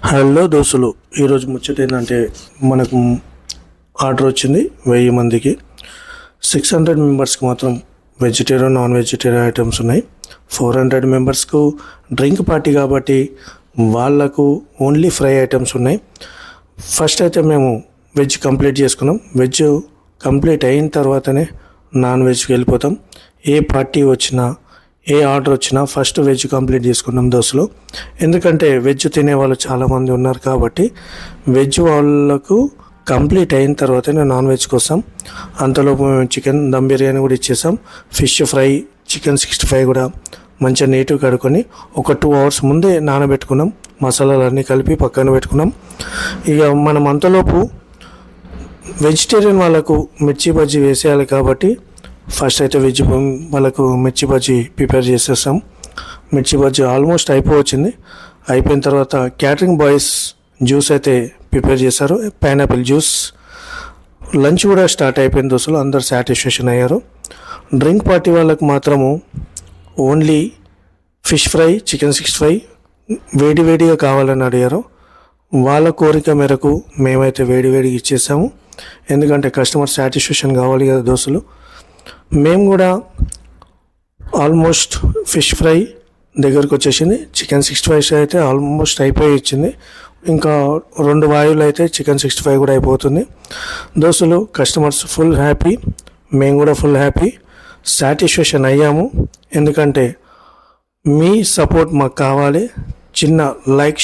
Hello దోస్తులు, ఈరోజు ముచ్చట ఏంటంటే మనకు ఆర్డర్ వచ్చింది 1000 మందికి. 600 మెంబర్స్కి మాత్రం వెజిటేరియన్ నాన్ వెజిటేరియన్ ఐటమ్స్ ఉన్నాయి. 400 మెంబర్స్కు డ్రింక్ పార్టీ కాబట్టి వాళ్ళకు ఓన్లీ ఫ్రై ఐటమ్స్ ఉన్నాయి. ఫస్ట్ అయితే మేము వెజ్ కంప్లీట్ చేసుకున్నాం. వెజ్ కంప్లీట్ అయిన తర్వాతనే నాన్ వెజ్కి వెళ్ళిపోతాం. ఏ పార్టీ వచ్చినా ఏ ఆర్డర్ వచ్చినా ఫస్ట్ వెజ్ కంప్లీట్ చేసుకున్నాం దోస్తులు. ఎందుకంటే వెజ్ తినే వాళ్ళు చాలామంది ఉన్నారు కాబట్టి వెజ్ వాళ్ళకు కంప్లీట్ అయిన తర్వాతనే నాన్ వెజ్కి వస్తాం. అంతలోపు మేము చికెన్ దమ్ బిర్యానీ కూడా ఇచ్చేసాం. ఫిష్ ఫ్రై, చికెన్ 65 కూడా మంచిగా నీట్గా కడుక్కొని ఒక 2 అవర్స్ ముందే నానబెట్టుకున్నాం. మసాలాలన్నీ కలిపి పక్కన పెట్టుకున్నాం. ఇక మనం అంతలోపు వెజిటేరియన్ వాళ్ళకు మిర్చి బజ్జీ వేసేయాలి కాబట్టి ఫస్ట్ అయితే వెజ్ వాళ్ళకు మిర్చి బజ్జీ ప్రిపేర్ చేసేస్తాం. మిర్చి బజ్జీ ఆల్మోస్ట్ అయిపోవచ్చింది. అయిపోయిన తర్వాత క్యాటరింగ్ బాయ్స్ జ్యూస్ అయితే ప్రిపేర్ చేశారు, పైనాపిల్ జ్యూస్. లంచ్ కూడా స్టార్ట్ అయిపోయింది దోస్తులు, అందరు సాటిస్ఫాక్షన్ అయ్యారు. డ్రింక్ పార్టీ వాళ్ళకు మాత్రము ఓన్లీ ఫిష్ ఫ్రై, చికెన్ 65 వేడివేడిగా కావాలని అడిగారు. వాళ్ళ కోరిక మేరకు మేమైతే వేడివేడిగా ఇచ్చేసాము. ఎందుకంటే కస్టమర్ సాటిస్ఫాక్షన్ కావాలి కదా దోస్తులు. మేము కూడా ఆల్మోస్ట్ ఫిష్ ఫ్రై దగ్గరకు వచ్చేసింది. చికెన్ 65 అయితే ఆల్మోస్ట్ అయిపోయి ఇచ్చింది. ఇంకా 2 వాయువులు అయితే చికెన్ 65 కూడా అయిపోతుంది దోస్తులు. కస్టమర్స్ ఫుల్ హ్యాపీ, మేము కూడా ఫుల్ హ్యాపీ, సాటిస్ఫాక్షన్ అయ్యాము. ఎందుకంటే మీ సపోర్ట్ మాకు కావాలి. చిన్న లైక్